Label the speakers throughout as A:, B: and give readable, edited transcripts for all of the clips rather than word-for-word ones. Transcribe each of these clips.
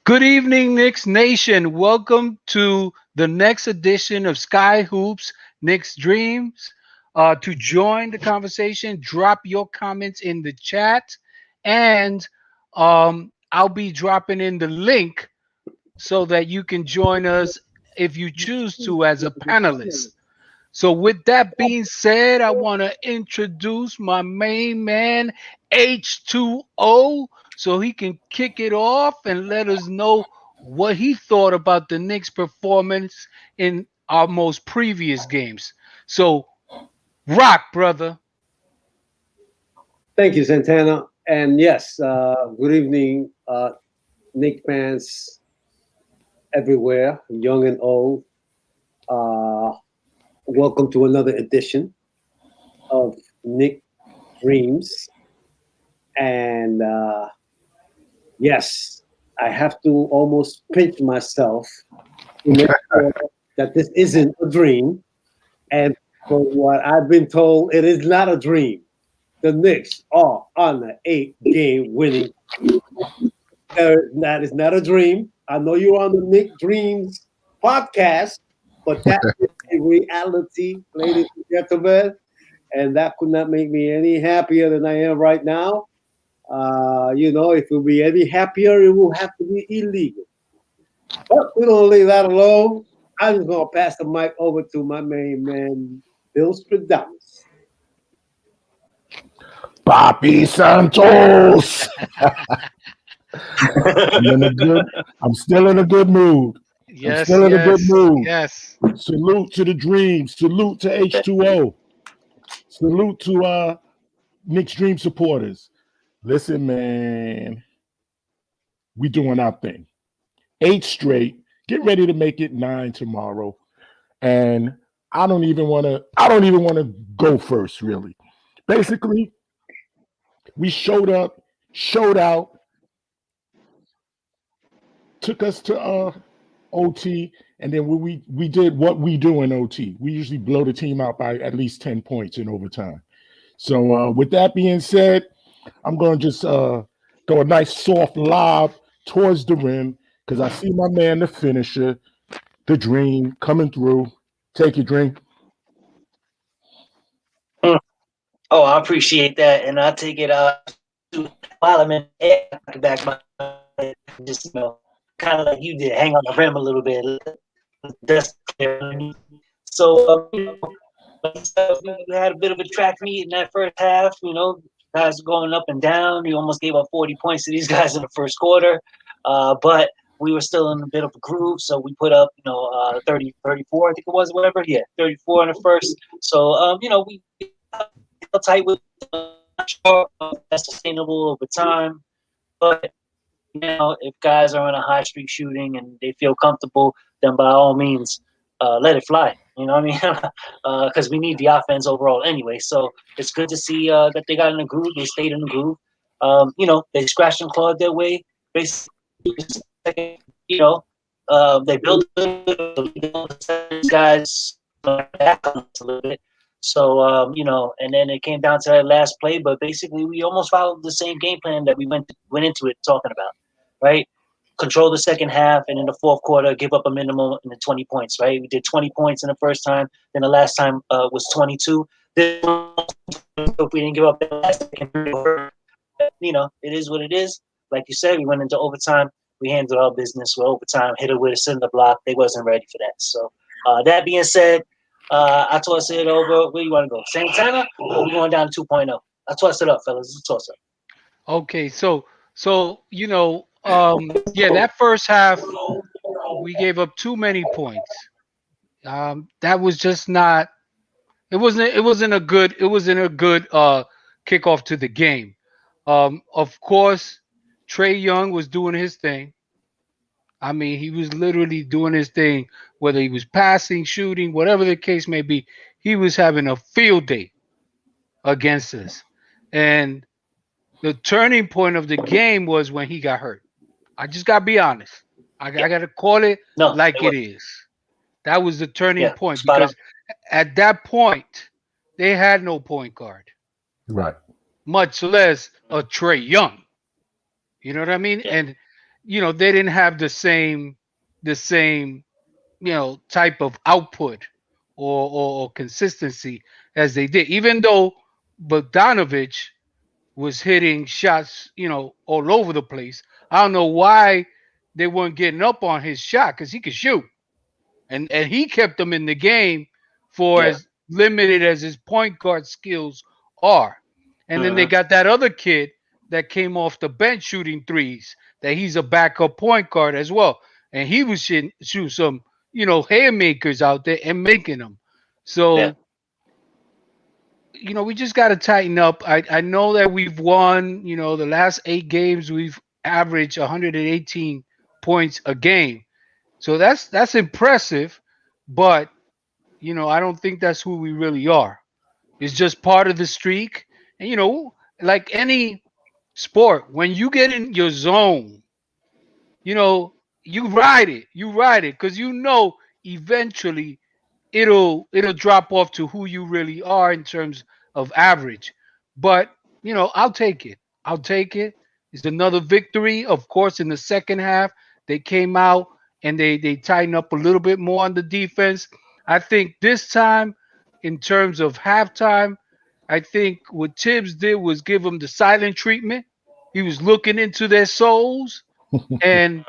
A: Good evening, Knicks Nation. Welcome to the next edition of Sky Hoops Knicks Dreams. To join the conversation, drop your comments in the chat, and I'll be dropping in the link so that you can join us if you choose to as a panelist. So, with that being said, I want to introduce my main man, H2O, so he can kick it off and let us know what he thought about the Knicks' performance in our most previous games. So, rock, brother.
B: Thank you, Santana. And yes, good evening, Knicks fans everywhere, young and old. Welcome to another edition of Nick Dreams. And yes, I have to almost pinch myself to make sure that this isn't a dream. And from what I've been told, it is not a dream. The Knicks are on an 8-game winning. That is not a dream. I know you're on the Nick Dreams podcast, but that is a reality, ladies and gentlemen. And that could not make me any happier than I am right now. If it will be any happier, it will have to be illegal. But we don't leave that alone. I'm just going to pass the mic over to my main man, Bill Stradamus.
C: Papi Santos. I'm still in a good mood.
A: Yes,
C: I'm still in a good mood.
A: Yes.
C: Salute to the Dreams. Salute to H2O. Salute to Knicks Dream supporters. Listen, man, we doing our thing. 8 straight. Get ready to make it 9 tomorrow. And I don't even want to go first, really. Basically, we showed up, showed out, took us to OT, and then we did what we do in OT. We usually blow the team out by at least 10 points in overtime. So with that being said, I'm going to just throw a nice soft lob towards the rim because I see my man, the finisher, the Dream, coming through. Take your Dream.
D: Oh, I appreciate that, and I'll take it while I'm in the back my just kind of like you did, hang on the rim a little bit. So we had a bit of a track meet in that first half. Guys going up and down. We almost gave up 40 points to these guys in the first quarter, but we were still in a bit of a groove. So we put up 30, 34, I think it was, whatever. Yeah, 34 in the first. So we tight with that's sustainable over time, but if guys are on a high streak shooting and they feel comfortable, then by all means let it fly. You know what I mean? Because we need the offense overall anyway. So it's good to see that they got in the groove. They stayed in the groove. They scratched and clawed their way. Basically, they built guys back a little bit. So, and then it came down to that last play, but basically we almost followed the same game plan that we went into it talking about, right? Control the second half, and in the fourth quarter, give up a minimum in the 20 points, right? We did 20 points in the first time, then the last time was 22. If we didn't give up the last it is what it is. Like you said, we went into overtime. We handled our business with overtime, hit it with a cinder block. They wasn't ready for that. So that being said, I toss it over. Where you want to go? Santana or we going down to 2.0? I toss it up, fellas. Let's toss it.
A: Okay, so that first half we gave up too many points. That was just not. It wasn't a good kickoff to the game. Of course, Trae Young was doing his thing. I mean, he was literally doing his thing, whether he was passing, shooting, whatever the case may be. He was having a field day against us. And the turning point of the game was when he got hurt. I just got to be honest. I got to call it like it is. That was the turning point because at that point, they had no point guard.
C: Right.
A: Much less a Trae Young. You know what I mean? Yeah. they didn't have the same type of output or consistency as they did. Even though Bogdanovich was hitting shots, all over the place. I don't know why they weren't getting up on his shot because he could shoot, and he kept them in the game for
D: Yeah.
A: as limited as his point guard skills are. And then they
D: Mhm.
A: got that other kid that came off the bench shooting threes. That he's a backup point guard as well, and he was shoot some haymakers out there and making them.
D: Yeah.
A: So we just got to tighten up. I know that we've won, the last 8 games we've averaged 118 points a game. So that's impressive, but I don't think that's who we really are. It's just part of the streak. And like any sport, when you get in your zone, you know, you ride it. You ride it because eventually it'll drop off to who you really are in terms of average. But I'll take it. I'll take it. It's another victory. Of course, in the second half, they came out and they tightened up a little bit more on the defense. I think this time, in terms of halftime, I think what Tibbs did was give them the silent treatment. He was looking into their souls, and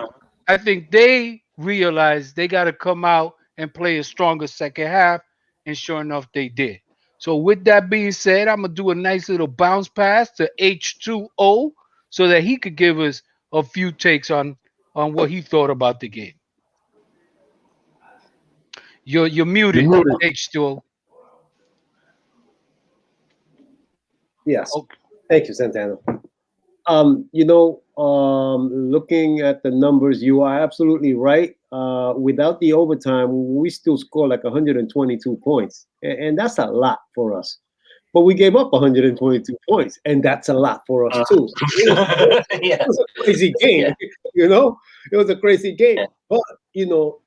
A: I think they realized they got to come out and play a stronger second half, and sure enough, they did. So, with that being said, I'm gonna do a nice little bounce pass to H2O so that he could give us a few takes on what he thought about the game. You're
C: You're
A: muted,
C: muted.
A: H2O.
B: Yes.
A: Okay.
B: Thank you, Santana. Looking at the numbers, you are absolutely right. Without the overtime, we still score like 122 points, and that's a lot for us. But we gave up 122 points, and that's a lot for us too. It
D: Yeah.
B: was a crazy
D: Yeah.
B: game, It was a crazy game.
D: Yeah.
B: But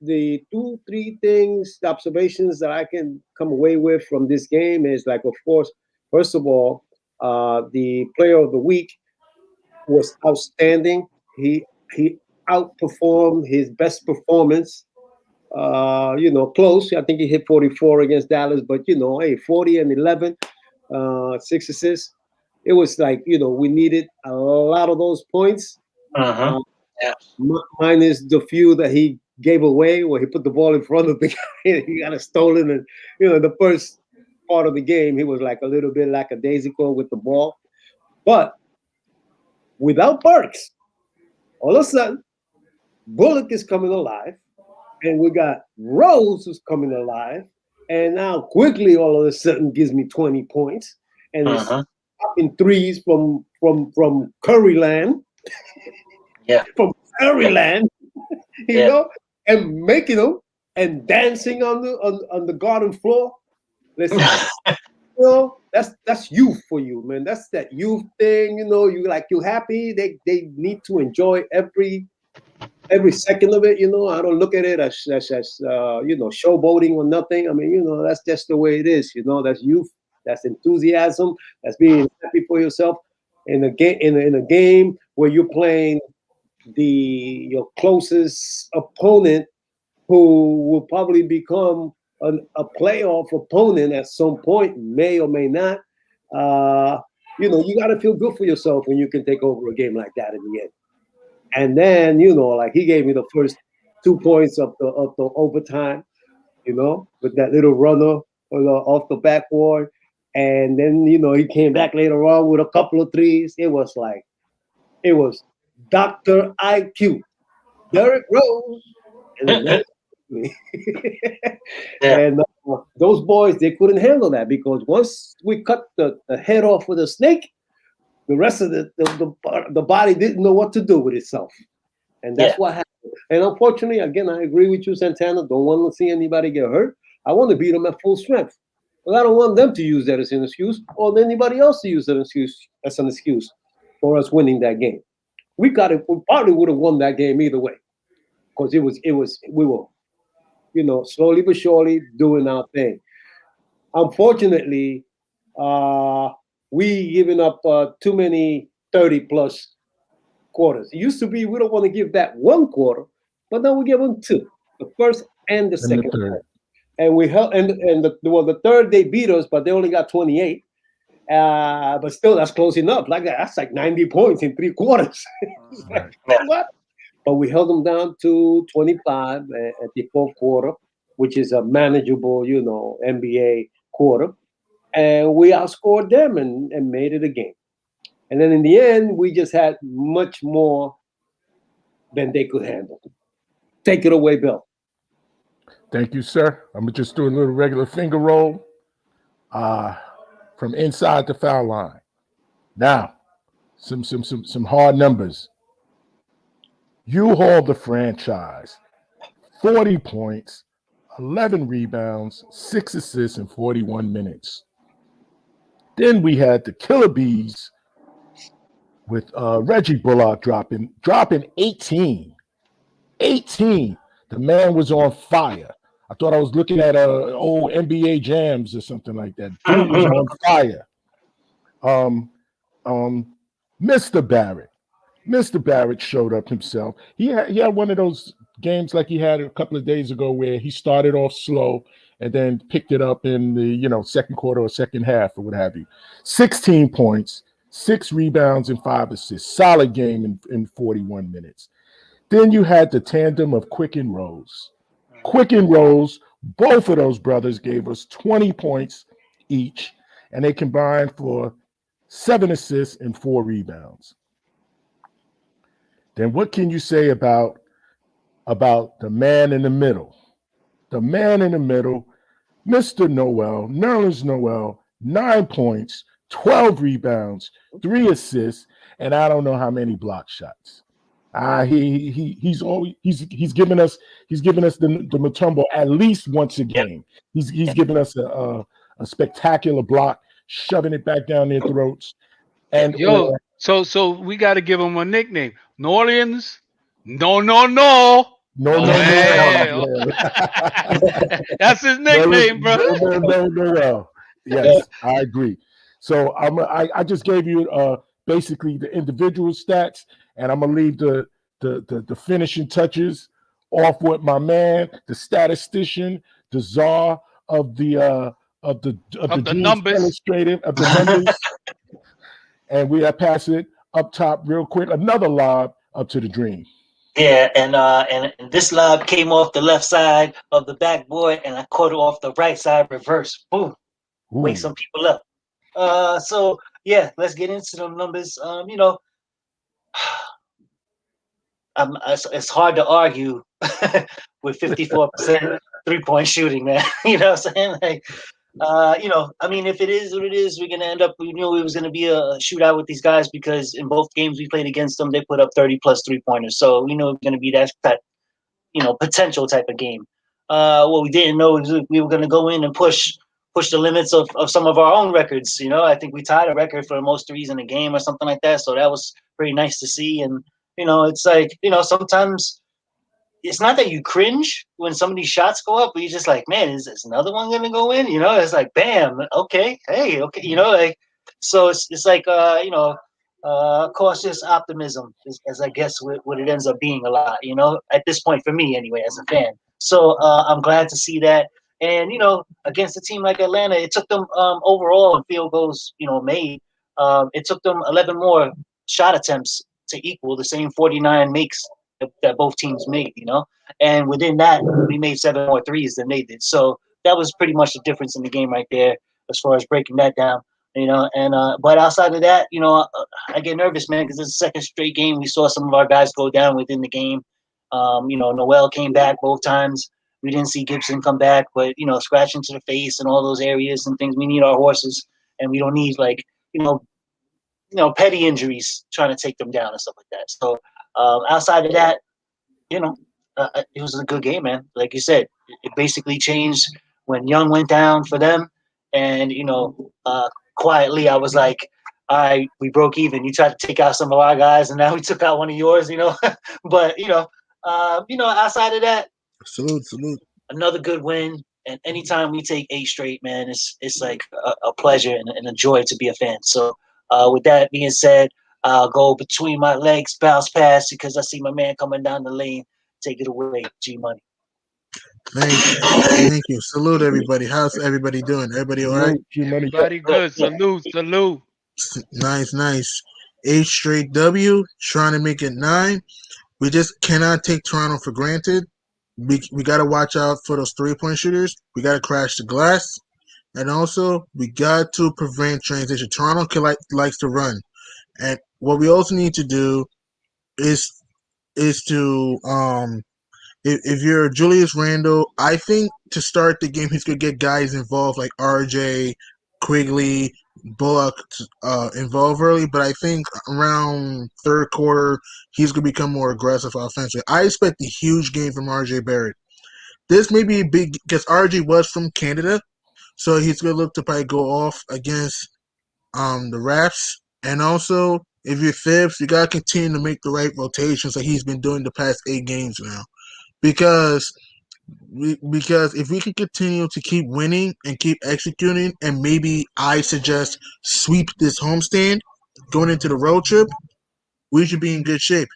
B: the two, three things, observations that I can come away with from this game is like, of course, first of all, the player of the week was outstanding. He outperformed his best performance. Close. I think he hit 44 against Dallas, but hey, 40 and 11, 6 assists. It was like we needed a lot of those points.
D: Uh-huh.
B: Uh,
D: Yeah.
B: Minus the few that he gave away, where he put the ball in front of the guy, he got it stolen, and the first part of the game he was like a little bit lackadaisical with the ball, but without Burks, all of a sudden, Bullock is coming alive, and we got Rose who's coming alive, and now quickly all of a sudden gives me 20 points, and it's
D: Uh-huh.
B: popping threes from Curryland,
D: Yeah.
B: from
D: Yeah.
B: Curryland, you
D: Yeah.
B: know, and making them and dancing on the garden floor. Listen, that's youth for you, man. That's that youth thing, you happy. They need to enjoy every second of it. I don't look at it as showboating or nothing. I mean, that's just the way it is. That's youth, that's enthusiasm, that's being happy for yourself in a game in a game where you're playing your closest opponent, who will probably become a playoff opponent at some point, may or may not. You got to feel good for yourself when you can take over a game like that in the end. And then, like he gave me the first 2 points of the overtime, with that little runner off the backboard. And then, he came back later on with a couple of threes. It was Dr. IQ, Derrick Rose, and then
D: Yeah.
B: and those boys, they couldn't handle that, because once we cut the head off with a snake, the rest of the body didn't know what to do with itself. And
D: Yeah.
B: that's what happened. And unfortunately, again, I agree with you, Santana. Don't want to see anybody get hurt. I want to beat them at full strength. But I don't want them to use that as an excuse, or anybody else to use that as an excuse for us winning that game. We probably would have won that game either way, because we were, slowly but surely doing our thing. Unfortunately, we giving up too many 30 plus quarters. It used to be we don't want to give that 1 quarter, but now we give them 2, the first and the
C: And the
B: second.
C: third.
B: And we held, and the third they beat us, but they only got 28. But still, that's close enough. That's like 90 points in 3 quarters.
C: Right.
B: What? But we held them down to 25 at the fourth quarter, which is a manageable, NBA quarter. And we outscored them and made it a game. And then in the end, we just had much more than they could handle. Take it away, Bill.
C: Thank you, sir. I'm gonna just do a little regular finger roll from inside the foul line. Now, some hard numbers. You hauled the franchise 40 points, 11 rebounds, 6 assists in 41 minutes. Then we had the Killer Bees with Reggie Bullock dropping 18. 18. The man was on fire. I thought I was looking at old NBA jams or something like that. Dude was on fire. Mr. Barrett. Mr. Barrett showed up himself. He had one of those games like he had a couple of days ago where he started off slow and then picked it up in the second quarter or second half or what have you. 16 points, 6 rebounds, and 5 assists. Solid game in 41 minutes. Then you had the tandem of Quick and Rose. Quick and Rose, both of those brothers gave us 20 points each, and they combined for 7 assists and 4 rebounds. Then what can you say about the man in the middle? The man in the middle, Mr. Noel, Nerlens Noel, 9 points, 12 rebounds, 3 assists, and I don't know how many block shots. He's given us the Mutombo at least once a game. He's given us a spectacular block, shoving it back down their throats. And
A: so we got to give him a nickname. New Orleans, no.
C: No.
A: That's his nickname, bro.
C: No. Yes, I agree. So I just gave you basically the individual stats, and I'm gonna leave the finishing touches off with my man, the statistician, the czar of the
A: numbers,
C: illustrative of the numbers. And we pass it up top real quick. Another lob up to the Dream.
D: Yeah, and this lob came off the left side of the backboard, and I caught it off the right side reverse. Boom. Wake some people up. So yeah, let's get into the numbers. It's hard to argue with 54% 3-point shooting, man. You know what I'm saying? Like, I mean, if it is what it is, we're gonna end up. We knew it was gonna be a shootout with these guys because in both games we played against them, they put up 30 plus 3-pointers. So we knew it was gonna be that potential type of game. What we didn't know is we were gonna go in and push the limits of some of our own records. I think we tied a record for the most threes in a game or something like that. So that was pretty nice to see. And it's like sometimes it's not that you cringe when some of these shots go up, but you're just like, man, is another one gonna go in? It's like, bam, okay, hey, okay, like, so it's like cautious optimism is, as I guess what it ends up being a lot, at this point for me anyway as a fan. So I'm glad to see that. And against a team like Atlanta, it took them overall in field goals, made. It took them 11 more shot attempts to equal the same 49 makes that both teams made, and within that, we made 7 more threes than they did. So that was pretty much the difference in the game right there, as far as breaking that down, and but outside of that, I get nervous, man, because it's the second straight game we saw some of our guys go down within the game. Noel came back both times. We didn't see Gibson come back, but scratching to the face and all those areas and things. We need our horses, and we don't need petty injuries trying to take them down and stuff like that. So outside of that, it was a good game, man. Like you said, it basically changed when Young went down for them, and quietly I was like, all right, we broke even. You tried to take out some of our guys, and now we took out one of yours, But outside of that,
E: salute.
D: Another good win. And anytime we take 8 straight, man, it's like a pleasure and a joy to be a fan. So with that being said, go between my legs, bounce pass because I see my man coming down the lane. Take it away, G Money.
E: Thank you. Salute everybody. How's everybody doing? Everybody all right?
C: Salute, G-Money.
A: Everybody good. Salute, salute.
E: Nice. 8 straight W. Trying to make it 9. We just cannot take Toronto for granted. We got to watch out for those 3-point shooters. We got to crash the glass. And also, we got to prevent transition. Toronto likes to run. And what we also need to do is to if you're Julius Randle, I think to start the game he's gonna get guys involved like RJ, Quigley, Bullock involved early, but I think around third quarter he's gonna become more aggressive offensively. I expect a huge game from RJ Barrett. This may be big because RJ was from Canada, so he's gonna look to probably go off against the Raps. And also, if you're Fibs, you gotta continue to make the right rotations like he's been doing the past 8 games now. Because if we can continue to keep winning and keep executing, and maybe I suggest sweep this homestand going into the road trip, we should be in good shape.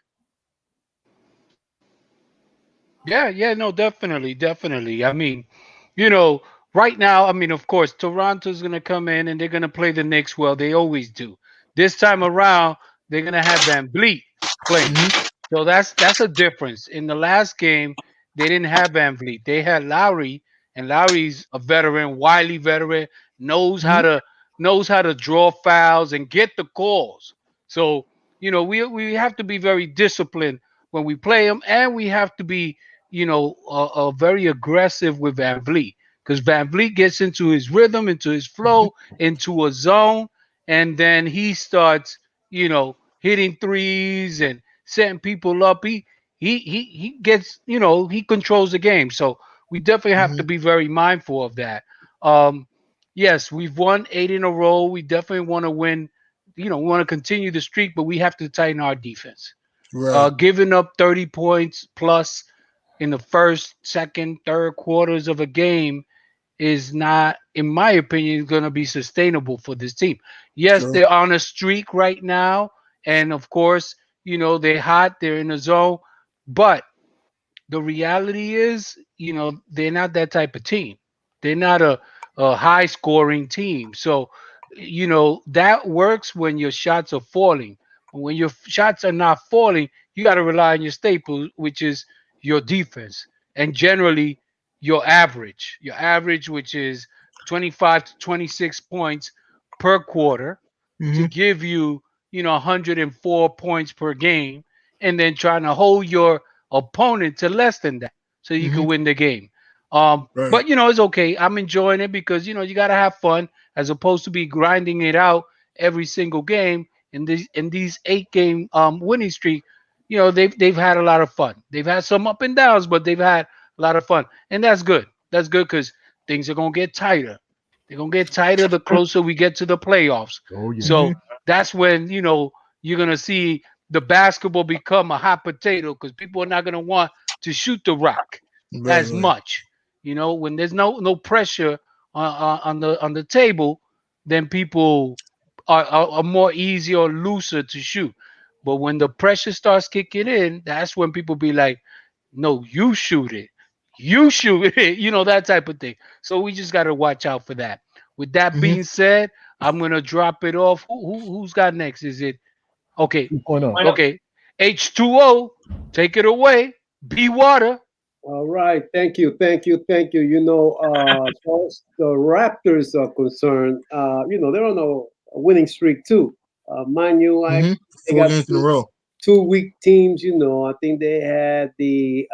A: Yeah, no, definitely. I mean, you know, right now, I mean, of course, Toronto's going to come in and they're going to play the Knicks well. They always do. This time around, they're going to have Van Vliet playing.
E: Mm-hmm.
A: So that's a difference. In the last game, they didn't have Van Vliet. They had Lowry, and Lowry's a veteran, wily veteran, knows how
E: Mm-hmm.
A: to knows how to draw fouls and get the calls. So, we have to be very disciplined when we play them, and we have to be very aggressive with Van Vliet because Van Vliet gets into his rhythm, into his flow, into a zone, and then he starts, hitting threes and setting people up. He gets, he controls the game. So we definitely have to
E: Mm-hmm.
A: be very mindful of that. Um, yes, we've won 8 in a row. We definitely want to win. We want to continue the streak, but we have to tighten our defense.
E: Right.
A: Giving up 30 points plus in the first, second, third quarters of a game is not, in my opinion, going to be sustainable for this team. Yes,
E: True.
A: they're on a streak right now, and of course, they're hot, they're in the zone, but the reality is, they're not that type of team. They're not a high scoring team. So, that works when your shots are falling. When your shots are not falling, you got to rely on your staple, which is your defense. And generally, your average, which is 25 to 26 points per quarter to
E: Mm-hmm.
A: give you, 104 points per game, and then trying to hold your opponent to less than that so you
E: Mm-hmm.
A: can win the game.
E: Right.
A: But it's okay. I'm enjoying it because you got to have fun as opposed to be grinding it out every single game. In these 8 game winning streak, they've had a lot of fun. They've had some up and downs, but they've had a lot of fun, and that's good. That's good because things are gonna get tighter. They're gonna get tighter the closer we get to the playoffs.
C: Oh, yes.
E: Mm-hmm.
A: So that's when you're gonna see the basketball become a hot potato because people are not gonna want to shoot the rock
E: Right.
A: as
E: Right.
A: much. When there's no pressure on the table, then people are more easy or looser to shoot. But when the pressure starts kicking in, that's when people be like, "No, you shoot it, you shoot it," that type of thing. So we just got to watch out for that. With that
E: Mm-hmm.
A: being said, I'm gonna drop it off. Who's got next? Is it okay?
C: 2.0.
A: Okay, H2O, take it away. Be water.
B: All right, thank you. As far as the Raptors are concerned, they're on a winning streak too. Mind you, like
E: Mm-hmm.
B: they
E: 4 games
B: got
E: in a row.
B: two weak teams. I think they had the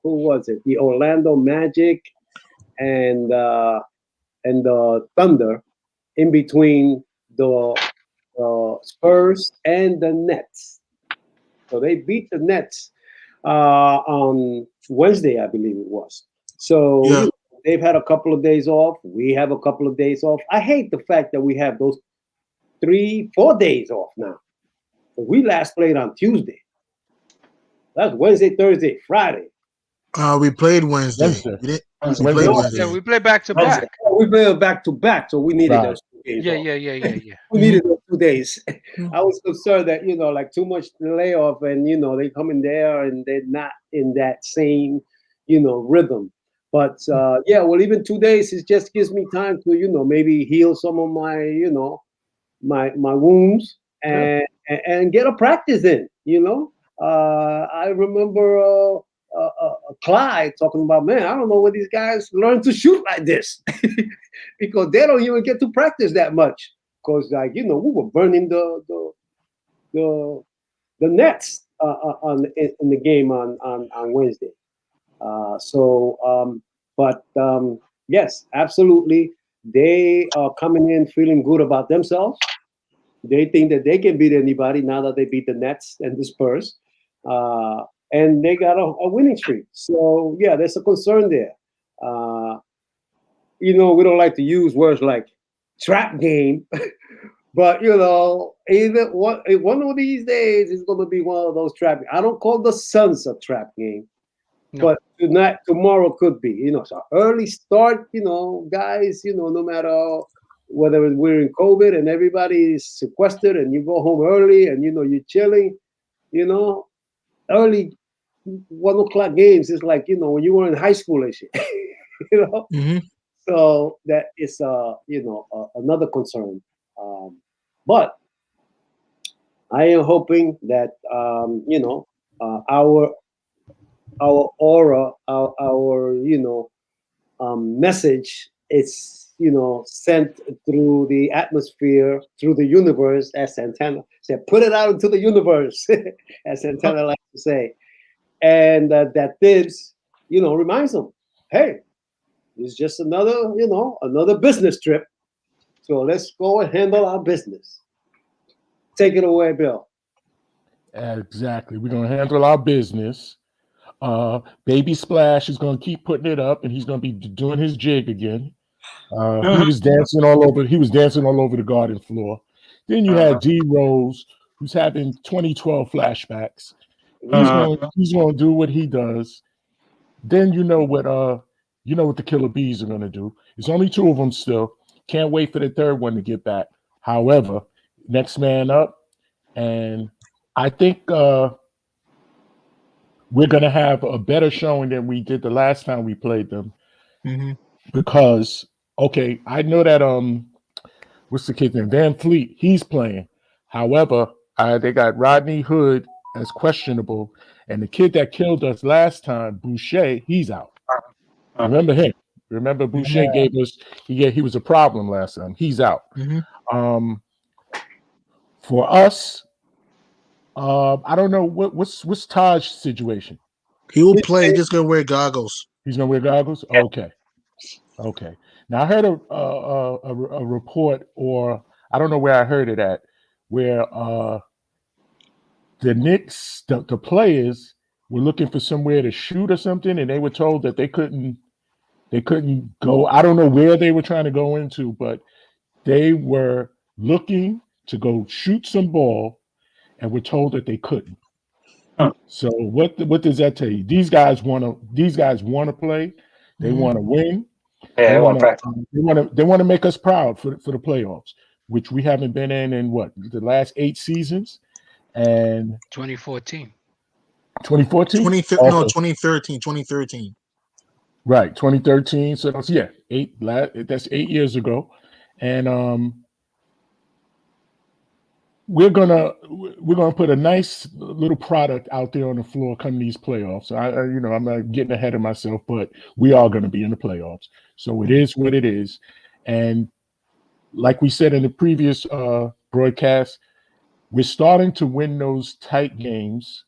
B: who was it? The Orlando Magic and the Thunder in between the Spurs and the Nets. So they beat the Nets on Wednesday, I believe it was. So
E: Yeah.
B: they've had a couple of days off. We have a couple of days off. I hate the fact that we have those 3, 4 days off now. We last played on Tuesday. That's Wednesday, Thursday, Friday.
E: We played Wednesday.
C: Wednesday.
E: We played
C: Wednesday.
A: Yeah,
E: Wednesday.
A: we play back to
D: Wednesday.
A: back.
B: We played back to back, so we needed
C: Right.
B: those 2 days
A: Yeah,
B: off.
A: yeah.
B: We needed those 2 days. I was concerned that like too much layoff, and they come in there and they're not in that same rhythm. But yeah, well, even 2 days, it just gives me time to maybe heal some of my my wounds, and get a practice in. I remember Clyde talking about, man, I don't know where these guys learn to shoot like this because they don't even get to practice that much. Because we were burning the nets in the game on Wednesday. But yes, absolutely, they are coming in feeling good about themselves. They think that they can beat anybody now that they beat the Nets and the Spurs, and they got a winning streak. So yeah, there's a concern there. Uh, we don't like to use words like trap game, but either one of these days is going to be one of those trap. I don't call the Suns a trap game,
A: No.
B: but tomorrow could be. So early start. Guys. No matter whether we're in COVID and everybody is sequestered and you go home early and you're chilling. Early 1 o'clock games is like when you were in high school and shit.
E: Mm-hmm.
B: So that is another concern. But I am hoping that our aura, our message is sent through the atmosphere, through the universe, as Santana said. Put it out into the universe, as Santana likes to say, and that this reminds them, hey, it's just another business trip. So let's go and handle our business. Take it away, Bill.
C: Exactly. We're going to handle our business. Baby Splash is going to keep putting it up, and he's going to be doing his jig again. He was dancing all over. He was dancing all over the garden floor. Then you had D Rose, who's having 2012 flashbacks. He's going to do what he does. Then you know what the Killer Bees are going to do. There's only 2 of them still. Can't wait for the third one to get back. However, next man up, and I think we're going to have a better showing than we did the last time we played them.
E: Mm-hmm.
C: Because I know that what's the kid's name? Van Fleet, he's playing. However, they got Rodney Hood as questionable, and the kid that killed us last time, Boucher, he's out. Remember him? Remember Boucher gave us he was a problem last time. He's out.
E: Mm-hmm.
C: For us, I don't know what's Taj's situation.
E: He will play. Just gonna wear goggles.
C: He's gonna wear goggles. Okay. Now I heard a report, or I don't know where I heard it at, where the Knicks, the players were looking for somewhere to shoot or something, and they were told that they couldn't go. I don't know where they were trying to go into, but they were looking to go shoot some ball, and were told that they couldn't. So what does that tell you? These guys want to play. They want to win.
D: Yeah,
C: They
D: want
C: want
D: practice.
C: to. They want to make us proud for the playoffs, which we haven't been in what, the last 8 seasons, and
A: 2014.
C: 2014,
E: 2013, 2013.
C: right? 2013. So that's 8. That's 8 years ago, and we're gonna put a nice little product out there on the floor come these playoffs. So I'm not getting ahead of myself, but we are going to be in the playoffs. So it is what it is, and like we said in the previous broadcast, we're starting to win those tight games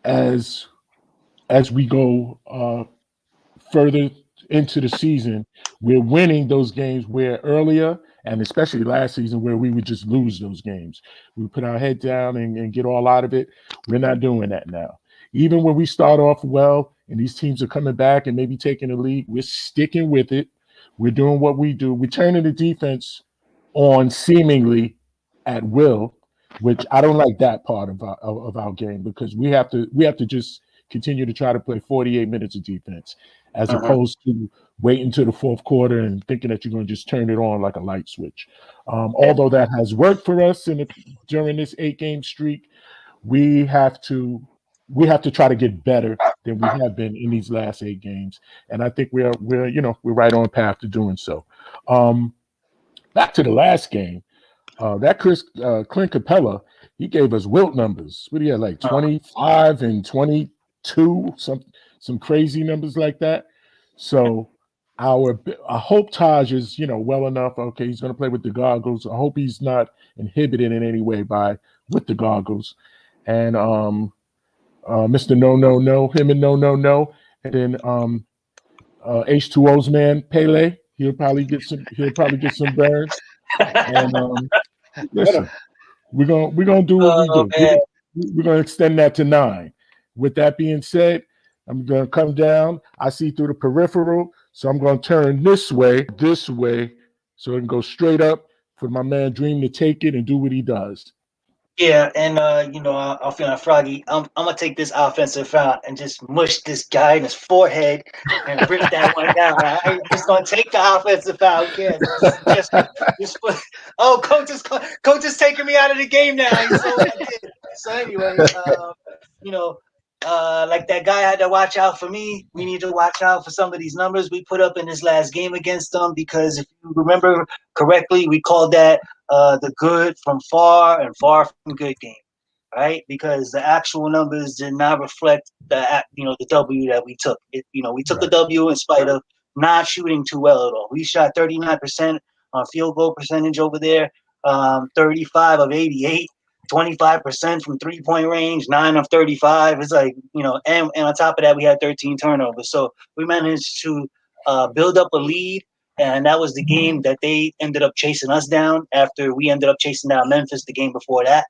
C: as we go further into the season. We're winning those games where earlier, and especially last season, where we would just lose those games. We put our head down and get all out of it. We're not doing that now. Even when we start off well and these teams are coming back and maybe taking the lead, we're sticking with it. We're doing what we do. We're turning the defense on seemingly at will, which I don't like that part of our game, because we have to just continue to try to play 48 minutes of defense. as opposed to waiting to the fourth quarter and thinking that you're going to just turn it on like a light switch. Although that has worked for us during this 8-game streak, we have to try to get better than we have been in these last 8 games, and I think we're right on path to doing so. Back to the last game, that Clint Capella, he gave us Wilt numbers. What do you have, like 25 and 22, some crazy numbers like that. So I hope Taj is well enough. Okay, he's going to play with the goggles. I hope he's not inhibited in any way with the goggles. And Mr. No, him and No, and then H2O's man Pele. He'll probably get some burn. And listen, we're gonna do what we do. We're gonna extend that to 9. With that being said, I'm gonna come down. I see through the peripheral, so I'm gonna turn this way, so it can go straight up for my man Dream to take it and do what he does.
D: Yeah, and I'm feeling froggy. I'm gonna take this offensive foul and just mush this guy in his forehead and rip that one down. I'm just gonna take the offensive foul again. Coach is taking me out of the game now. So anyway, like that guy had to watch out for me. We need to watch out for some of these numbers we put up in this last game against them, because if you remember correctly, we called that the good from far and far from good game, right? Because the actual numbers did not reflect the W that we took. We took the W in spite of not shooting too well at all. We shot 39% on field goal percentage over there, 35 of 88. 25% from 3-point range, 9 of 35. It's like, and on top of that, we had 13 turnovers. So we managed to build up a lead, and that was the game that they ended up chasing us down after we ended up chasing down Memphis the game before that,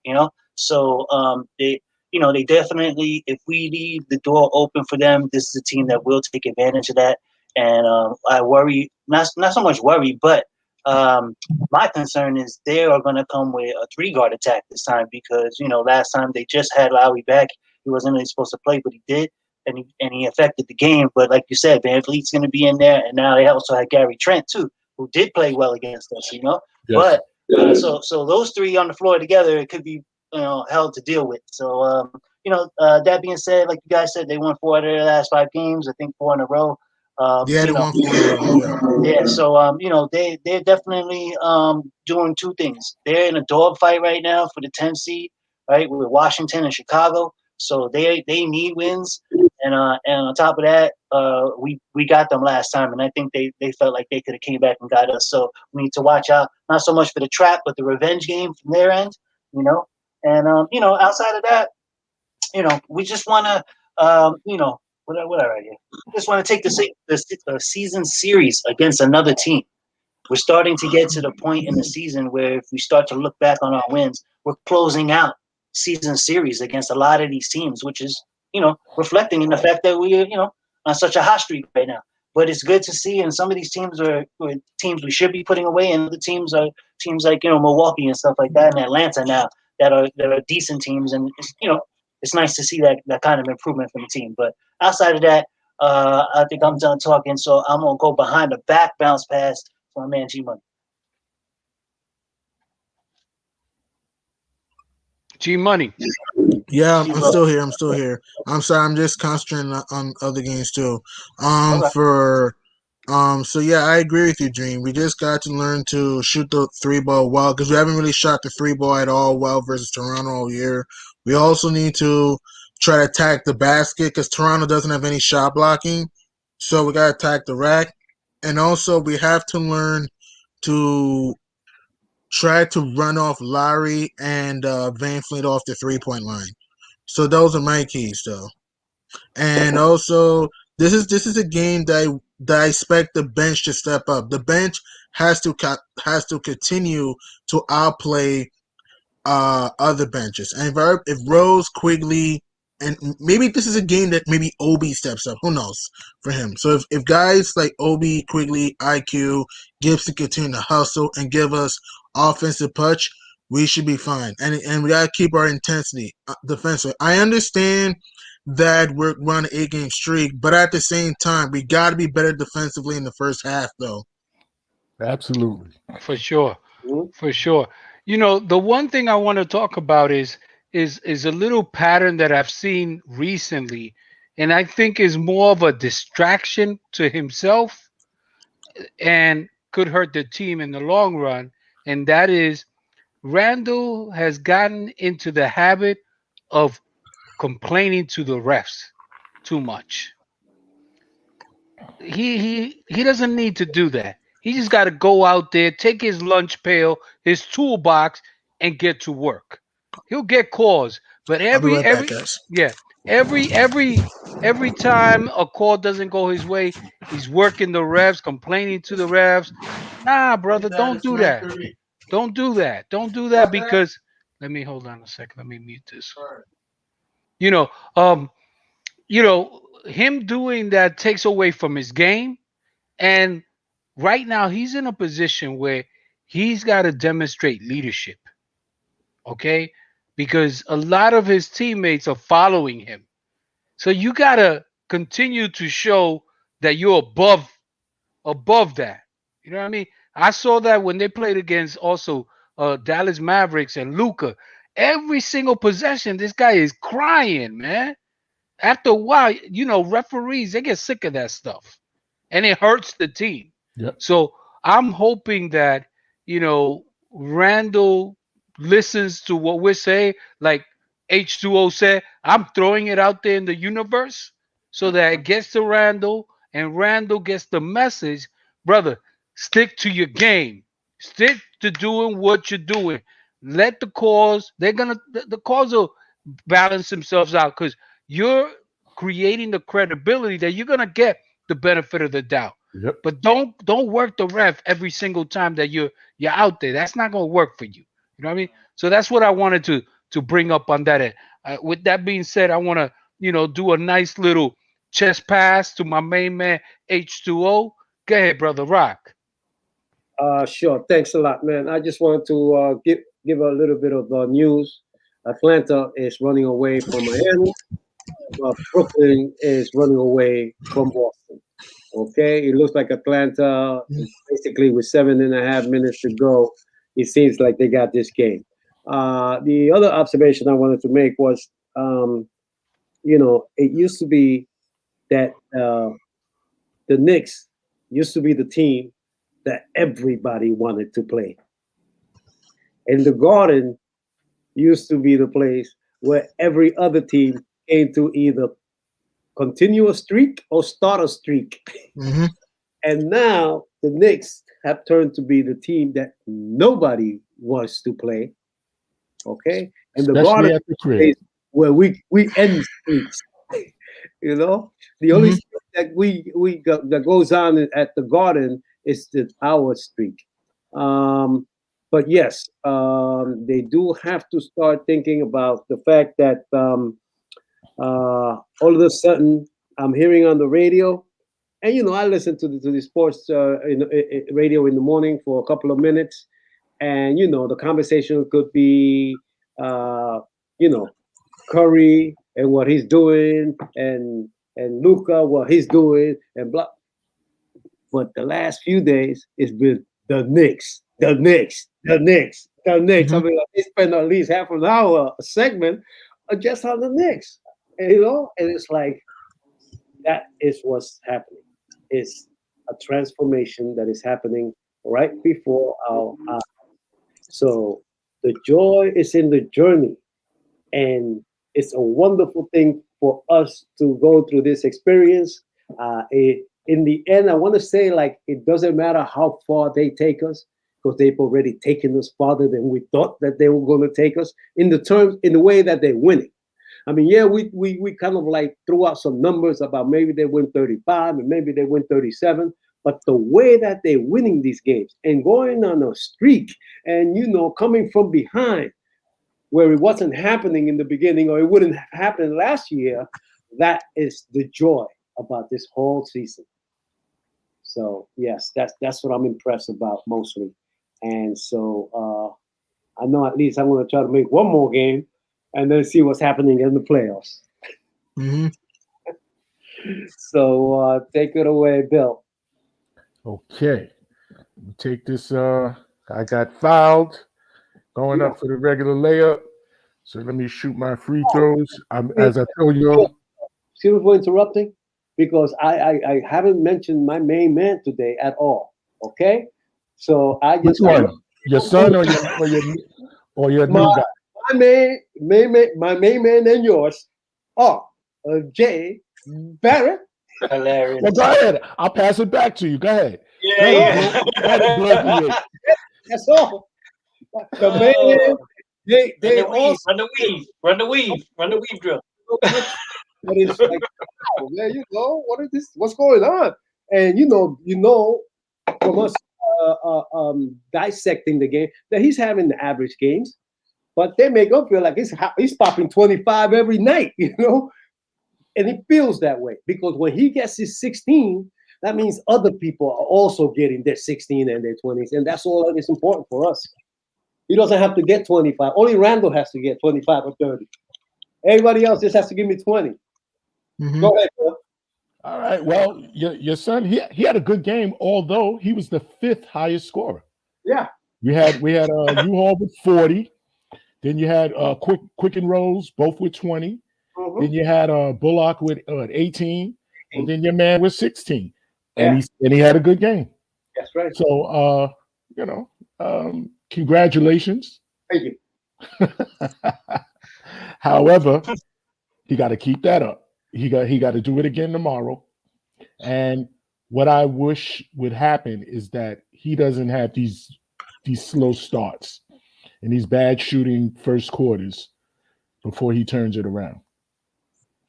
D: So they definitely, if we leave the door open for them, this is a team that will take advantage of that. And I worry, not so much worry, but my concern is they are going to come with a 3-guard attack this time, because last time they just had Lowry back. He wasn't really supposed to play, but he did, and he affected the game. But like you said, Van Vliet's going to be in there, and now they also had Gary Trent too, who did play well against us.
C: Yes.
D: But so those 3 on the floor together, it could be hell to deal with. So that being said, like you guys said, they won 4 out of their last 5 games. I think 4 in a row.
E: They won 4 in a row.
D: Yeah. So they're definitely doing 2 things. They're in a dogfight right now for the 10th seed, right, with Washington and Chicago. So they need wins, and on top of that, we got them last time, and I think they felt like they could have came back and got us. So we need to watch out, not so much for the trap, but the revenge game from their end, And outside of that, we just want to what I write here? Just want to take the season series against another team. We're starting to get to the point in the season where if we start to look back on our wins, we're closing out season series against a lot of these teams, which is, reflecting in the fact that we're, on such a hot streak right now. But it's good to see, and some of these teams are teams we should be putting away, and other teams are teams like, Milwaukee and stuff like that, and Atlanta now that are decent teams, and it's nice to see that kind of improvement from the team. But outside of that, I think I'm done talking, so I'm gonna go behind the back bounce pass to my man G Money.
A: G Money.
E: Yeah, I'm still here. I'm sorry, I'm just concentrating on other games too. So yeah, I agree with you, Dream. We just got to learn to shoot the 3-ball well, because we haven't really shot the 3-ball at all well versus Toronto all year. We also need to try to attack the basket, because Toronto doesn't have any shot blocking. So we got to attack the rack. And also we have to learn to try to run off Lowry and Van Fleet off the 3-point line. So those are my keys, though. And also, this is a game that I expect the bench to step up. The bench has to continue to outplay other benches. And if Rose, Quigley, and maybe this is a game that maybe Obi steps up. Who knows for him? So if guys like Obi, Quigley, IQ, Gibson continue to hustle and give us offensive punch, we should be fine. And we gotta keep our intensity defensively. I understand that we're on an 8-game streak, but at the same time, we got to be better defensively in the first half, though.
C: Absolutely.
A: For sure.
B: Mhm.
A: For sure. The one thing I want to talk about is a little pattern that I've seen recently, and I think is more of a distraction to himself and could hurt the team in the long run. And that is Randall has gotten into the habit of complaining to the refs too much. He doesn't need to do that. He just got to go out there, take his lunch pail, his toolbox, and get to work. He'll get calls, but
E: I'll be
A: every
E: right back,
A: every
E: guys.
A: yeah every time a call doesn't go his way, he's working the refs, complaining to the refs. Nah, brother, don't do that. Don't do that. Don't do that because let me hold on a second. Let me mute this. You know, um, him doing that takes away from his game. And right now, he's in a position where he's got to demonstrate leadership, okay? Because a lot of his teammates are following him. So you got to continue to show that you're above that. You know what I mean? I saw that when they played against also Dallas Mavericks and Luca. Every single possession, this guy is crying, man. After a while, referees, they get sick of that stuff and it hurts the team.
C: Yep.
A: So I'm hoping that, Randall listens to what we're saying, like H2O said, I'm throwing it out there in the universe so that it gets to Randall and Randall gets the message, brother, stick to your game. Stick to doing what you're doing. Let the calls, the calls will balance themselves out because you're creating the credibility that you're gonna get the benefit of the doubt.
C: Yep.
A: But don't work the ref every single time that you're out there. That's not gonna work for you. You know what I mean? So that's what I wanted to bring up on that end. With that being said, I want to do a nice little chest pass to my main man H2O. Go ahead, brother. Rock.
B: Sure. Thanks a lot, man. I just wanted to give a little bit of news. Atlanta is running away from Miami. Brooklyn is running away from Boston. Okay, it looks like Atlanta, basically with 7.5 minutes to go, it seems like they got this game. The other observation I wanted to make was, it used to be that the Knicks used to be the team that everybody wanted to play, and the Garden used to be the place where every other team came to either continue a streak or start a streak.
E: Mm-hmm.
B: And now the Knicks have turned to be the team that nobody wants to play. Okay, and the
C: Especially
B: Garden
C: at the crib.
B: is where we end streaks. The only
E: Mhm.
B: streak that we got, that goes on at the Garden is the our streak. Um, but yes, they do have to start thinking about the fact that all of a sudden I'm hearing on the radio, and I listen to the sports radio in the morning for a couple of minutes, and the conversation could be you know Curry and what he's doing, and Luca what he's doing, and blah. But the last few days it's been the Knicks, the Knicks, the Knicks, the Knicks. I
E: Mhm.
B: mean, like, they spend at least half an hour a segment just on the Knicks, and it's like that is what's happening. It's a transformation that is happening right before our eyes. So the joy is in the journey, and it's a wonderful thing for us to go through this experience. In the end, I want to say, like, it doesn't matter how far they take us, because they've already taken us farther than we thought that they were going to take us in the way that they're winning. I mean, yeah, we kind of like threw out some numbers about maybe they win 35 and maybe they win 37. But the way that they're winning these games and going on a streak and, coming from behind where it wasn't happening in the beginning, or it wouldn't have happened last year, that is the joy about this whole season. So yes, that's what I'm impressed about mostly. And so I know at least I'm going to try to make one more game and then see what's happening in the playoffs.
E: Mm-hmm.
B: So take it away, Bill.
C: Okay. Let me take this. I got fouled going up for the regular layup. So let me shoot my free throws. As I told you.
B: Excuse me for interrupting, because I haven't mentioned my main man today at all. Okay, so I
C: Which
B: just
C: one? Your son or your
B: my
C: new guy?
B: my main man and yours are Jay Barrett.
D: Hilarious.
C: Well, go ahead. I'll pass it back to you. Go ahead. Go
D: Yeah,
C: ahead,
B: No,
C: blow,
D: yeah.
C: go ahead and blow the eight.
B: that's all. The
D: Oh,
B: man, they
D: run
B: they
D: the weave,
B: also
D: run the weave, run the weave, run the weave drill.
B: but it's like, wow, man, what is this? What's going on? And from us dissecting the game that he's having the average games, but they make him feel like he's popping 25 every night, and it feels that way because when he gets his 16, that means other people are also getting their 16 and their 20s, and that's all that is important for us. He doesn't have to get 25. Only Randall has to get 25 or 30. Everybody else just has to give me 20.
E: Mm-hmm.
B: Go ahead, Bill.
C: All right. Well, your son, he had a good game, although he was the fifth highest scorer.
B: Yeah.
C: We had U-Haul with 40. Then you had Quick and Rose both with 20.
B: Mhm.
C: Then you had Bullock with 18, and then your man with 16, and
B: Yeah.
C: he had a good game.
B: That's right.
C: So congratulations.
B: Thank you.
C: However, he got to keep that up. He got to do it again tomorrow. And what I wish would happen is that he doesn't have these slow starts and these bad shooting first quarters before he turns it around.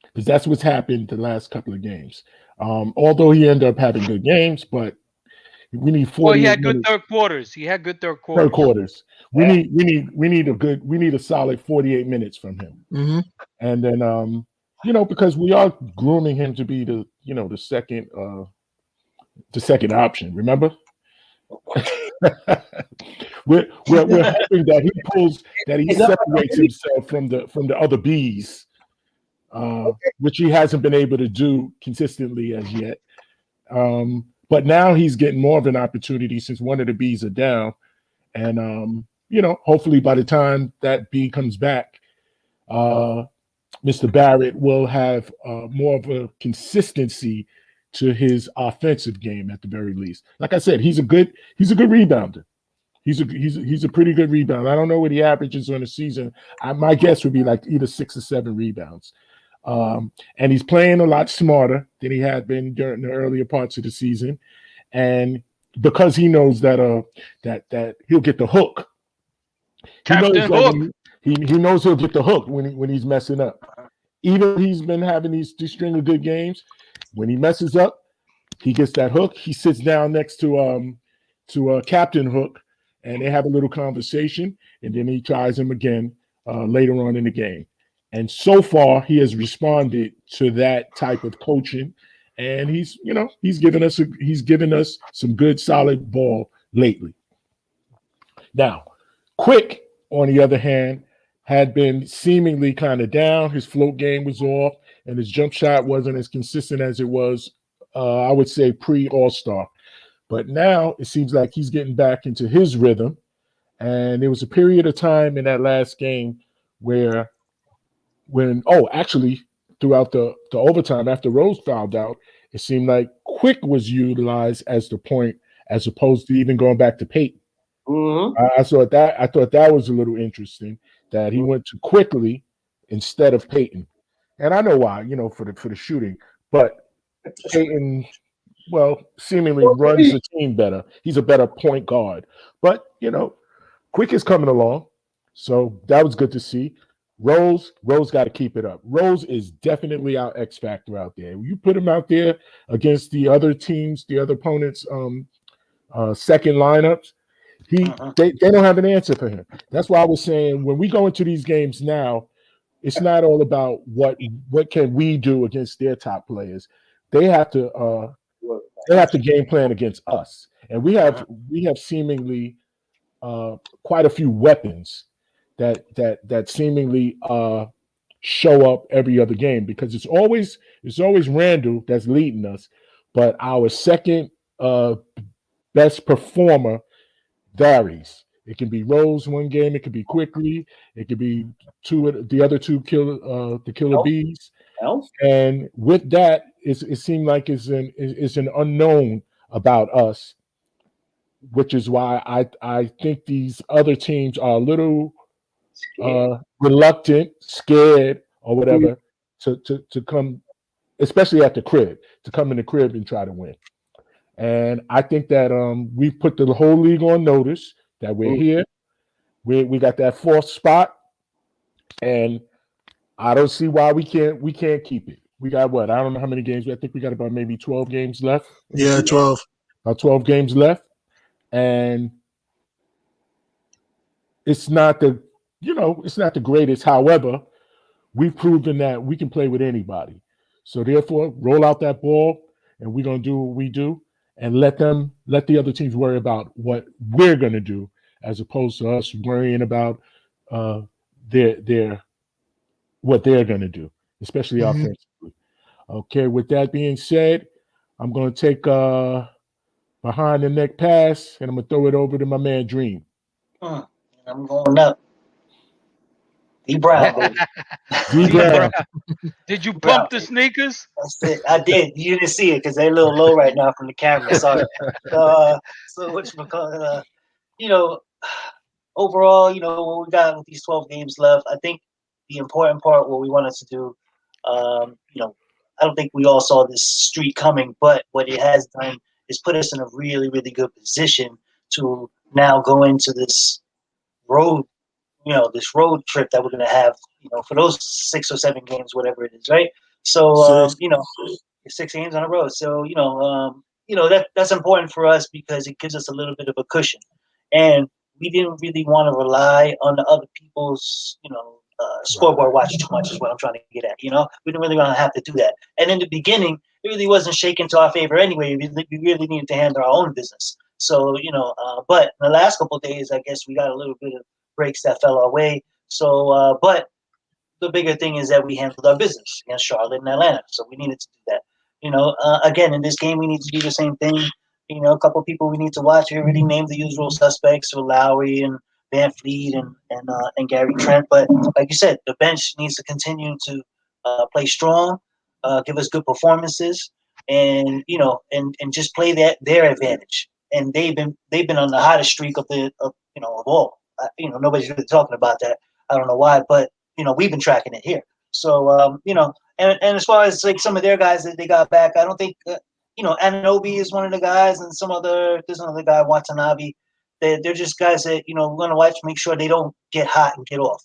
C: Because that's what's happened the last couple of games. Although he ended up having good games, but we need 48
A: Well, he had good
C: minutes.
A: third quarters. He had good third
C: Third
A: quarters.
C: quarters. We need a solid 48 minutes from him.
E: Mm-hmm.
C: And then because we are grooming him to be the second option, remember? we're hoping that he separates himself from the other bees, which he hasn't been able to do consistently as yet. But now he's getting more of an opportunity since one of the bees are down. And hopefully by the time that bee comes back, Mr. Barrett will have more of a consistency to his offensive game at the very least. Like I said, he's a good rebounder. He's a pretty good rebounder. I don't know what he averages on the season. My guess would be like either 6 or 7 rebounds. And he's playing a lot smarter than he had been during the earlier parts of the season. And because he knows that he'll get the hook.
A: Captain Hook.
C: He knows he'll get the hook when he's messing up. Even if he's been having these string of good games, when he messes up, he gets that hook. He sits down next to Captain Hook, and they have a little conversation, and then he tries him again later on in the game. And so far, he has responded to that type of coaching, and he's given us some good solid ball lately. Now, Quick, on the other hand, had been seemingly kind of down. His float game was off, and his jump shot wasn't as consistent as it was, I would say, pre-All-Star. But now it seems like he's getting back into his rhythm. And there was a period of time in that last game where throughout the overtime after Rose fouled out, it seemed like Quick was utilized as the point as opposed to even going back to Peyton.
B: Mm-hmm.
C: I thought that was a little interesting that he went to Quickly instead of Peyton, and I know why, for the shooting, but Peyton, seemingly runs the team better. He's a better point guard, but Quick is coming along, so that was good to see. Rose got to keep it up. Rose is definitely our X factor out there. You put him out there against the other teams, the other opponents' second lineups. They don't have an answer for him. That's why I was saying when we go into these games now, it's not all about what can we do against their top players. They have to game plan against us, and we have seemingly quite a few weapons that seemingly show up every other game because it's always Randall that's leading us, but our second best performer varies. It can be Rose one game, it could be Quickly, it could be the other two the killer
B: Elf?
C: bees,
B: Elf?
C: and with that, it seemed like it's an unknown about us, which is why I think these other teams are a little
D: Scared.
C: reluctant, scared, or
B: Mm.
C: whatever to come, especially at the crib, to come in the crib and try to win. And I think that we've put the whole league on notice that we're
B: Mm.
C: here. We got that fourth spot, and I don't see why we can't keep it. We got what? I don't know how many games. I think we got about maybe 12 games left.
E: Yeah, 12.
C: About 12 games left, and it's not the greatest. However, we've proven that we can play with anybody. So therefore, roll out that ball, and we're gonna do what we do, and let the other teams worry about what we're gonna do, as opposed to us worrying about uh, their what they're gonna do, especially
E: Mhm.
C: offensively. Okay. With that being said, I'm gonna take behind the neck pass, and I'm gonna throw it over to my man Dream.
D: I'm going up. D Brown, baby.
C: D
A: D Brown.
C: Brown.
A: Did you
D: Brown,
A: pump the
D: baby.
A: sneakers?
D: That's it. I did. You didn't see it because they're a little low right now from the camera. Sorry. So what you know, overall, what we got with these 12 games left, I think the important part, what we wanted to do, I don't think we all saw this streak coming, but what it has done is put us in a really, really good position to now go into road, this road trip that we're going to have, for those 6 or 7 games, whatever it is, right? So,
E: 6.
D: 6 games on the road. So, that's important for us because it gives us a little bit of a cushion. And we didn't really want to rely on the other people's, scoreboard watch too much is what I'm trying to get at. We didn't really want to have to do that. And in the beginning, it really wasn't shaken to our favor anyway. We really needed to handle our own business. So, but in the last couple of days, I guess we got a little bit of breaks that fell our way. So, but the bigger thing is that we handled our business against Charlotte and Atlanta. So we needed to do that. Again, in this game, we need to do the same thing. A couple of people we need to watch. We already named the usual suspects with Lowry and Van Fleet and Gary Trent. But like you said, the bench needs to continue to play strong, give us good performances, and just play their advantage. And they've been on the hottest streak of all. Nobody's really talking about that. I don't know why, but we've been tracking it here. So, and as far as like some of their guys that they got back, I don't think, Ananobi is one of the guys, and there's another guy, Watanabe. They're just guys that, we're going to watch, make sure they don't get hot and get off.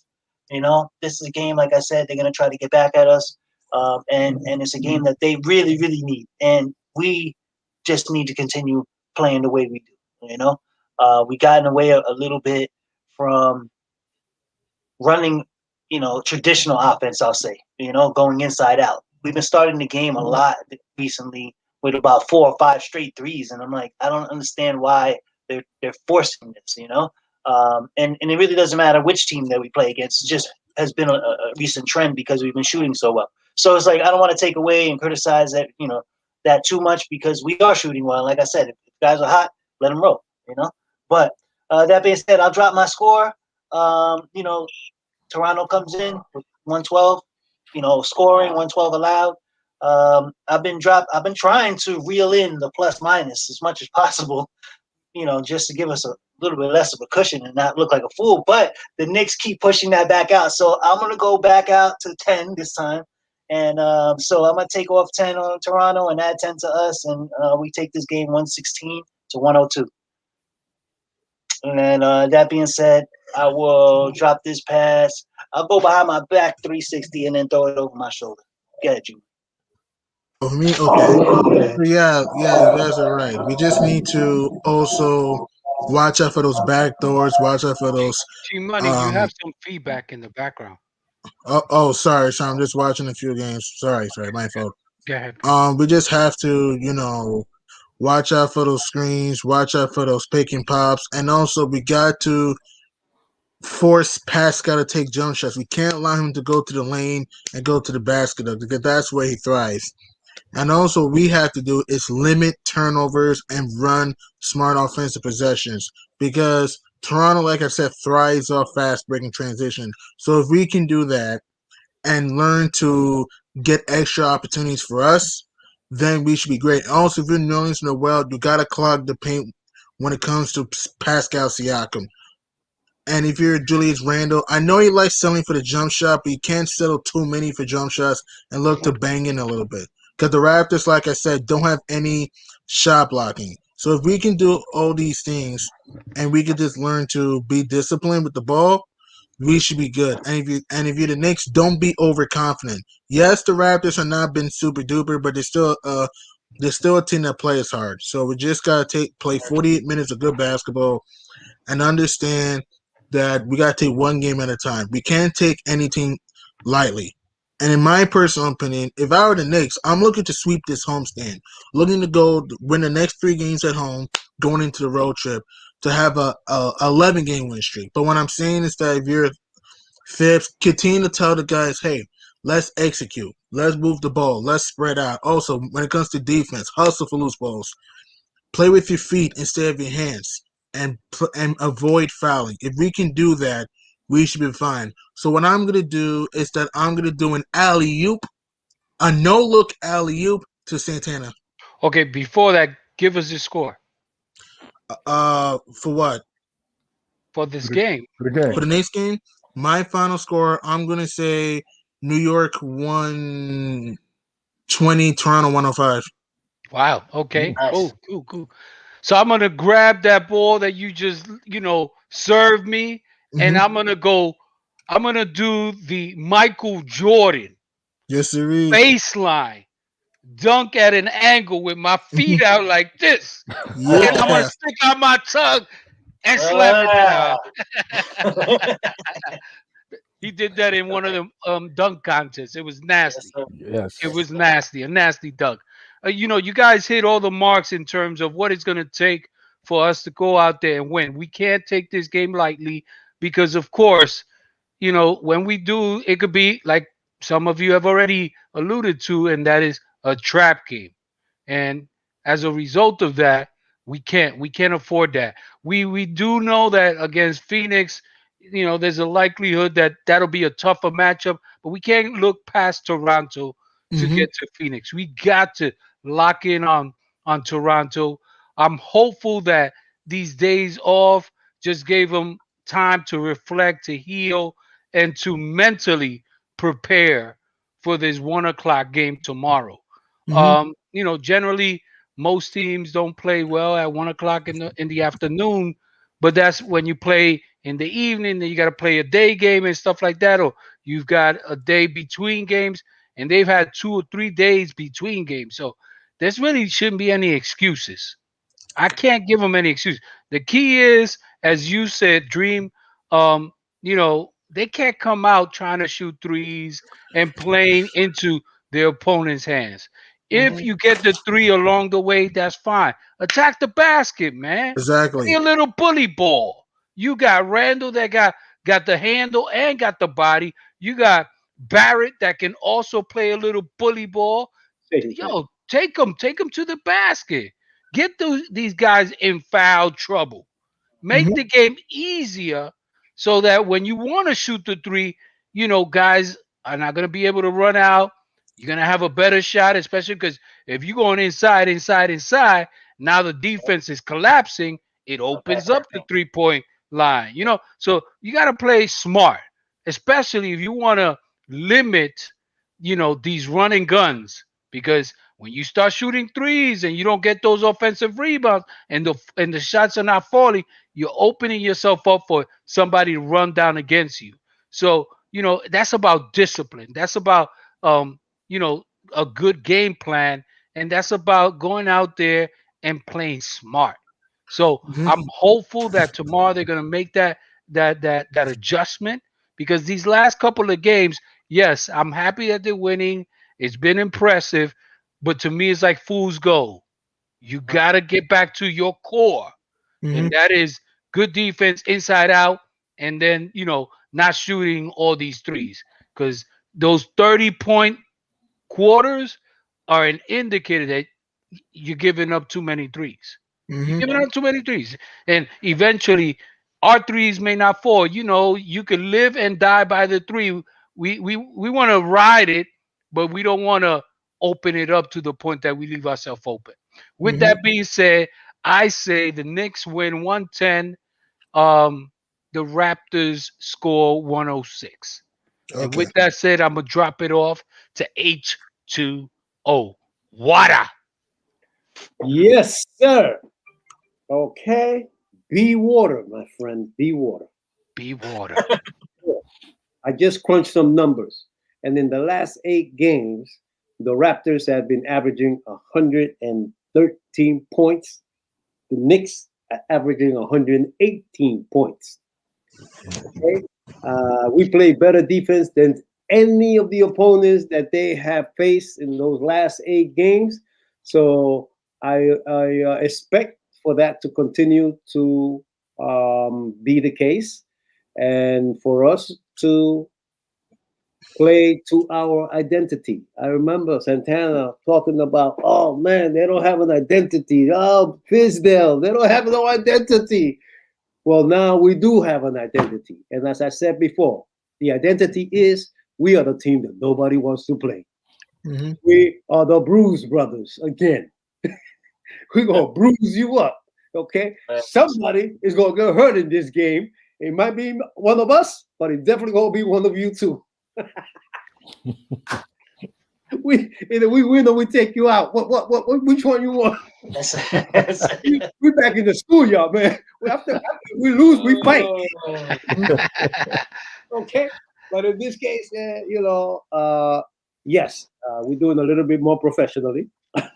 D: This is a game, like I said, they're going to try to get back at us. And it's a game that they really, really need. And we just need to continue playing the way we do, we got in the way a little bit from running, traditional offense, I'll say, going inside out. We've been starting the game a lot recently with about 4 or 5 straight threes. And I'm like, I don't understand why they're forcing this, and it really doesn't matter which team that we play against. It just has been a recent trend because we've been shooting so well. So it's like, I don't want to take away and criticize that, that too much because we are shooting well. Like I said, if guys are hot, let them roll, But that being said, I'll drop my score. Toronto comes in with 112, scoring 112 allowed. I've been trying to reel in the plus minus as much as possible, just to give us a little bit less of a cushion and not look like a fool. But the Knicks keep pushing that back out, so I'm gonna go back out to 10 this time. And so I'm gonna take off 10 on Toronto and add 10 to us, and we take this game 116 to 102. And that being said, I will drop this pass. I'll go behind my back 360 and then throw it over my shoulder. Get it, you.
E: For me, okay. So yeah, you guys are right. We just need to also watch out for those back doors. Watch out for those.
A: G Money, you
E: Um.
A: have some feedback in the background.
E: Sorry. So I'm just watching a few games. Sorry. My fault.
A: Go ahead.
E: We just have to, watch out for those screens. Watch out for those pick and pops, and also we got to force Pascal to take jump shots. We can't allow him to go to the lane and go to the basket because that's where he thrives. And also, what we have to do is limit turnovers and run smart offensive possessions because Toronto, like I said, thrives off fast breaking transition. So if we can do that and learn to get extra opportunities for us, then we should be great. Also, if you're Nerlens Noel, you gotta clog the paint when it comes to Pascal Siakam. And if you're Julius Randle, I know he likes selling for the jump shot, but you can't settle too many for jump shots and look to bang in a little bit. Because the Raptors, like I said, don't have any shot blocking. So if we can do all these things and we can just learn to be disciplined with the ball, we should be good. And if you're the Knicks, don't be overconfident. Yes, the Raptors have not been super duper, but they're still a team that plays hard. So we just gotta play 48 minutes of good basketball and understand that we got to take one game at a time. We can't take anything lightly. And in my personal opinion, if I were the Knicks, I'm looking to sweep this homestand, looking to go win the next 3 games at home, going into the road trip to have a 11 game win streak. But what I'm saying is that if you're fifth, continue to tell the guys, hey, let's execute, let's move the ball, let's spread out. Also, when it comes to defense, hustle for loose balls. Play with your feet instead of your hands and avoid fouling. If we can do that, we should be fine. So what I'm gonna do is that I'm gonna do an alley oop, a no look alley oop to Santana.
A: Okay, before that, give us the score
E: For what?
A: for this game.
C: For the
E: For the
C: game.
E: next game, my final score, I'm gonna say New York 120, Toronto 105.
A: Wow. Okay.
D: Nice.
A: Cool. Cool. Cool. So I'm gonna grab that ball that you just served me, and
E: Mm-hmm.
A: I'm gonna do the Michael Jordan
E: Yes, sir.
A: baseline dunk at an angle with my feet out like this, and I'm gonna
E: Yeah.
A: stick out my tongue and slam it
D: Ah.
A: down. He did that in one of the dunk contests. It was
D: Yes,
A: nasty.
D: sir.
A: It
C: Yes.
A: was nasty, a nasty dunk. You guys hit all the marks in terms of what it's going to take for us to go out there and win. We can't take this game lightly because, of course, when we do, it could be like some of you have already alluded to, and that is a trap game. And as a result of that, we can't afford that. We do know that against Phoenix, there's a likelihood that that'll be a tougher matchup, but we can't look past Toronto to
E: Mm-hmm.
A: get to Phoenix. We got to lock in on Toronto. I'm hopeful that these days off just gave them time to reflect, to heal, and to mentally prepare for this 1 o'clock game tomorrow.
E: Mm-hmm.
A: Generally most teams don't play well at 1 o'clock in the afternoon, but that's when you play in the evening. Then you got to play a day game and stuff like that, or you've got a day between games, and they've had 2 or 3 days between games. So there's really shouldn't be any excuses. I can't give them any excuse. The key is, as you said, Dream. They can't come out trying to shoot threes and playing into their opponent's hands. If
D: Mhm.
A: you get the three along the way, that's fine. Attack the basket, man. Play
E: Exactly.
A: a little bully ball. You got Randall that got the handle and got the body. You got Barrett that can also play a little bully ball.
B: Same thing.
A: Yo, take them to the basket. Get these guys in foul trouble. Make
E: Mm-hmm.
A: the game easier so that when you want to shoot the three, guys are not going to be able to run out. You're going to have a better shot, especially because if you're going inside, now the defense is collapsing. It opens up the 3 point line, So you got to play smart, especially if you want to limit, these running guns, because when you start shooting threes and you don't get those offensive rebounds and the shots are not falling, you're opening yourself up for somebody to run down against you. So, that's about discipline. That's about um, you know, a good game plan, and that's about going out there and playing smart. So I'm
E: Mm-hmm.
A: hopeful that tomorrow they're gonna make that adjustment, because these last couple of games, yes, I'm happy that they're winning. It's been impressive, but to me, it's like fool's gold. You gotta get back to your core,
E: Mm-hmm.
A: and that is good defense inside out and then not shooting all these threes, because those 30-point quarters are an indicator that you're giving up too many threes. You're
E: Hmm.
A: giving up too many threes, and eventually our threes may not fall. You can live and die by the three. We want to ride it, but we don't want to open it up to the point that we leave ourselves open. With
E: Hmm.
A: that being said, I say the Knicks win 110. The Raptors score 106. And
E: Okay.
A: with that said, I'm gonna drop it off to H2O. Water.
B: Yes, sir. Okay. Be water, my friend. Be water.
A: Be water.
B: I just crunched some numbers. And in the last 8 games, the Raptors have been averaging 113 points. The Knicks are averaging 118 points. Okay? We play better defense than any of the opponents that they have faced in those last 8 games. So I expect for that to continue to be the case, and for us to play to our identity. I remember Santana talking about, oh man, they don't have an identity. Oh, Fisdale, they don't have no identity. Well, now we do have an identity. And as I said before, the identity is we are the team that nobody wants to play.
E: Hmm.
B: We are the Bruise Brothers again. We're going to bruise you up. Okay? Somebody is going to get hurt in this game. It might be one of us, but it's definitely going to be one of you too. Either we win or we take you out. Which one you want? We back in the schoolyard, man. After we lose, we fight. Okay, but in this case, yes, we're doing a little bit more professionally.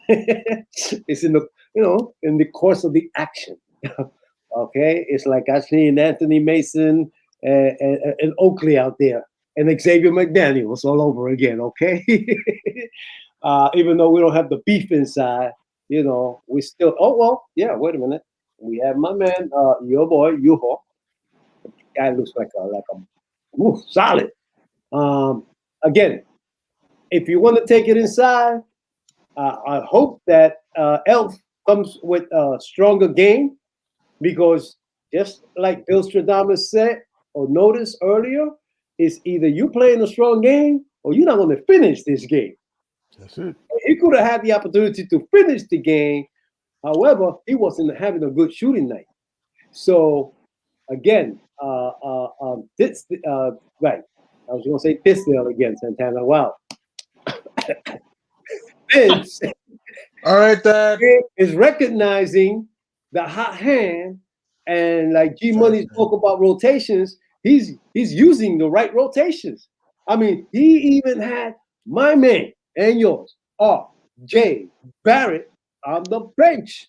B: It's in the course of the action. Okay, it's like I seen Anthony Mason and Oakley out there, and Xavier McDaniels all over again. Okay, even though we don't have the beef inside, we still. Oh well, yeah. Wait a minute, we have my man, your boy Yuho. Guy looks like a solid. Again, if you want to take it inside, I hope that Elf comes with a stronger game, because just like Bill Stradamus said or noticed earlier, it's either you playing a strong game or you're not going to finish this game.
C: That's it.
B: He could have had the opportunity to finish the game. However, he wasn't having a good shooting night. So again, this right. I was going to say Tisdale again, Santana. Wow. Vince
E: All right, Dad.
B: is recognizing the hot hand, and like G Money spoke about rotations, he's using the right rotations. I mean, he even had my man and yours, Jay Barrett, on the bench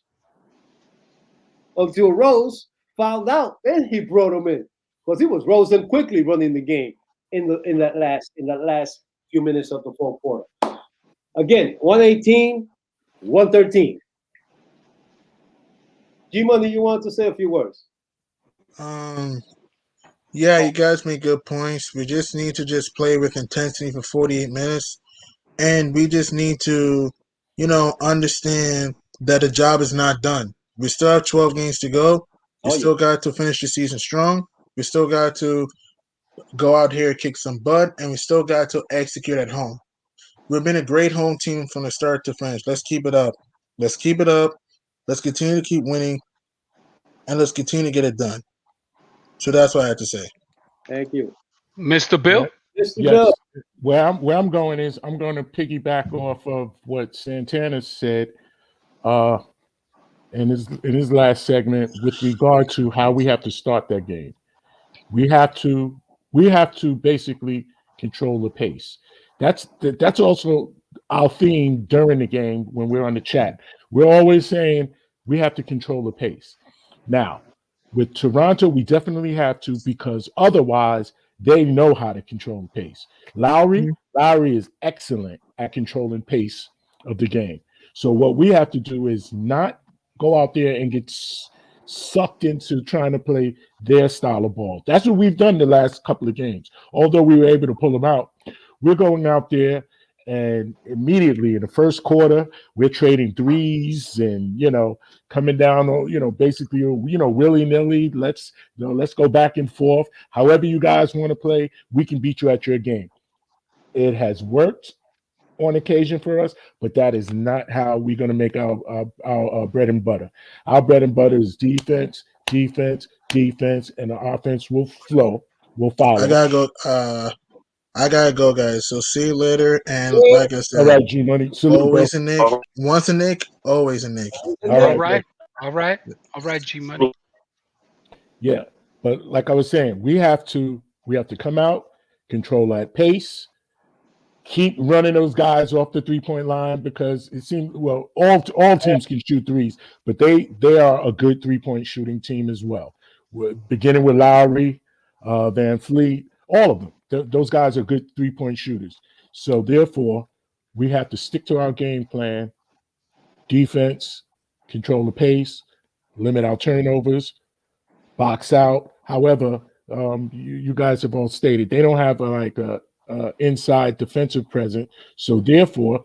B: until Rose found out. Then he brought him in because he was Rosen quickly running the game in that last few minutes of the fourth quarter. Again, 118, 113. G Money, you want to say a few words?
E: Um, yeah, you guys make good points. We just need to just play with intensity for 48 minutes, and we just need to, understand that the job is not done. We still have 12 games to go. We still got to finish the season strong. We still got to go out here and kick some butt, and we still got to execute at home. We've been a great home team from the start to finish. Let's keep it up. Let's keep it up. Let's continue to keep winning, and let's continue to get it done. So that's what I have to say.
B: Thank you,
A: Mr. Bill?
B: Mr.
C: Yes.
B: Bill.
C: Where I'm going is I'm going to piggyback off of what Santana said in his last segment with regard to how we have to start that game. We have to basically control the pace. That's also our theme during the game when we're on the chat. We're always saying we have to control the pace. Now, with Toronto, we definitely have to, because otherwise they know how to control the pace. Lowry is excellent at controlling pace of the game. So what we have to do is not go out there and get sucked into trying to play their style of ball. That's what we've done the last couple of games. Although we were able to pull them out, we're going out there and immediately in the first quarter, we're trading threes and, coming down on, basically, willy-nilly. Let's go back and forth. However you guys want to play, we can beat you at your game. It has worked on occasion for us, but that is not how we're going to make our bread and butter. Our bread and butter is defense, defense, defense, and the offense will flow, will follow.
E: I gotta go, guys. So see you later. And like I said,
C: all right, G Money. Salute,
E: always
C: bro.
E: a Nick. Once a Nick, always a Nick.
A: All right, G Money.
C: Yeah, but like I was saying, we have to come out, control that pace, keep running those guys off the 3-point line because it seems all teams can shoot threes, but they are a good 3-point shooting team as well. We're beginning with Lowry, Van Fleet, all of them. Those guys are good 3-point shooters. So therefore, we have to stick to our game plan, defense, control the pace, limit our turnovers, box out. However, you guys have all stated they don't have a inside defensive presence. So therefore,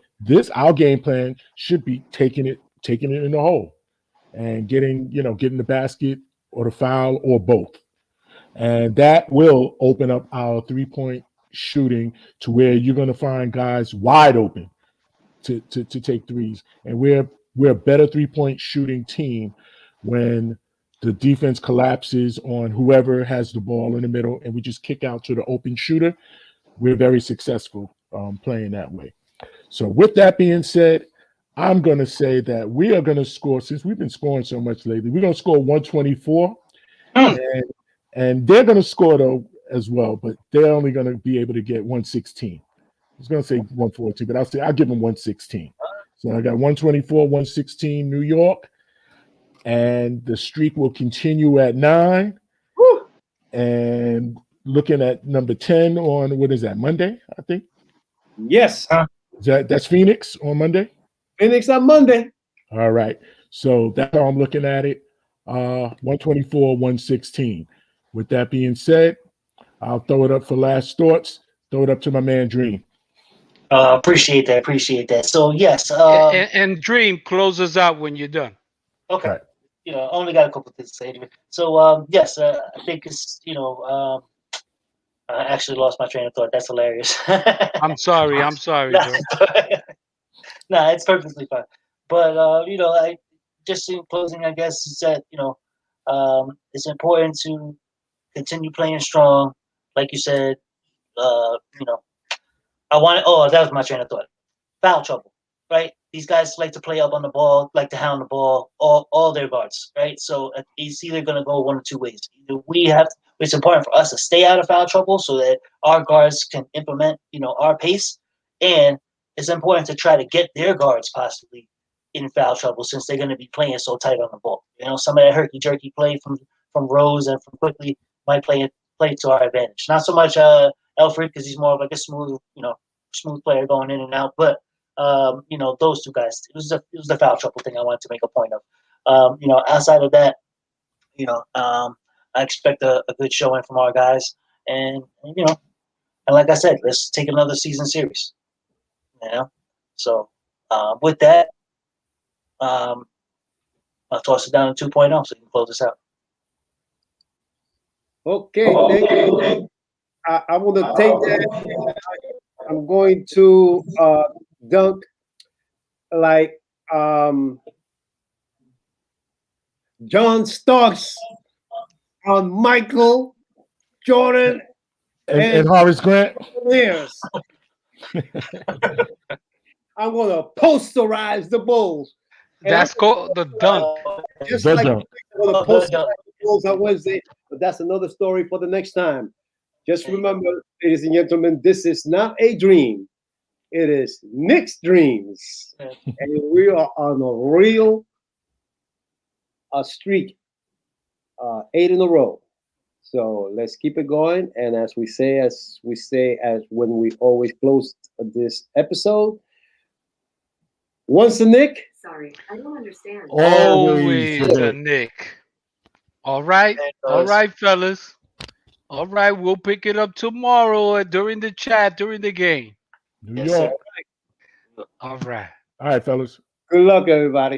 C: our game plan should be taking it in the hole and getting the basket or the foul or both. And that will open up our 3-point shooting to where you're going to find guys wide open to take threes. And we're a better 3-point shooting team when the defense collapses on whoever has the ball in the middle and we just kick out to the open shooter. We're very successful playing that way. So with that being said, I'm going to say that we are going to score, since we've been scoring so much lately, we're going to score 124. And they're going to score, though, as well, but they're only going to be able to get 116. I was going to say 142, but I'll give them 116. So I got 124, 116 New York, and the streak will continue at 9.
B: Woo!
C: And looking at number 10 on, what is that, Monday, I think?
B: Yes.
C: That's Phoenix on Monday?
B: Phoenix on Monday.
C: All right. So that's how I'm looking at it. 124, 116. With that being said, I'll throw it up for last thoughts. Throw it up to my man Dream.
D: Appreciate that. So yes,
A: and Dream closes out when you're done.
D: Okay.
C: Right.
D: Only got a couple things to say. So yes, I think it's I actually lost my train of thought. That's hilarious.
A: I'm sorry, bro.
D: Nah, it's perfectly fine. But I just in closing, I guess is that it's important to continue playing strong, like you said. I want. Oh, that was my train of thought. Foul trouble, right? These guys like to play up on the ball, like to hound the ball, all their guards, right? So it's either going to go one or two ways. Either it's important for us to stay out of foul trouble so that our guards can implement, our pace, and it's important to try to get their guards possibly in foul trouble since they're going to be playing so tight on the ball. Some of that herky jerky play from Rose and from Quickly might play to our advantage. Not so much Alfred because he's more of like a smooth player going in and out, but those two guys. It was the foul trouble thing I wanted to make a point of. Outside of that, I expect a good showing from our guys, and like I said, let's take another season series. So with that, I'll toss it down to 2.0 so you can close this out.
B: Okay, thank you. I'm going to take that. I'm going to dunk like John Starks on Michael Jordan
C: and Horace Grant.
B: Years. I'm going to posterize the Bulls.
A: That's called the dunk.
B: Just
C: The
B: like
C: dunk.
B: I'm going to posterize the Bulls on Wednesday, but that's another story for the next time. Just remember, ladies and gentlemen, this is not a dream. It is Knicks dreams. And we are on a real streak, 8 in a row. So let's keep it going. And as when we always close this episode, once a Nick.
F: Sorry, I don't understand.
A: Always a Nick. All right.
D: Hey,
A: All
D: fellas.
A: right, fellas. All right. We'll pick it up tomorrow during the chat, during the game.
C: New
D: Yes, sir.
C: York.
A: All right.
C: All right, fellas.
B: Good luck, everybody.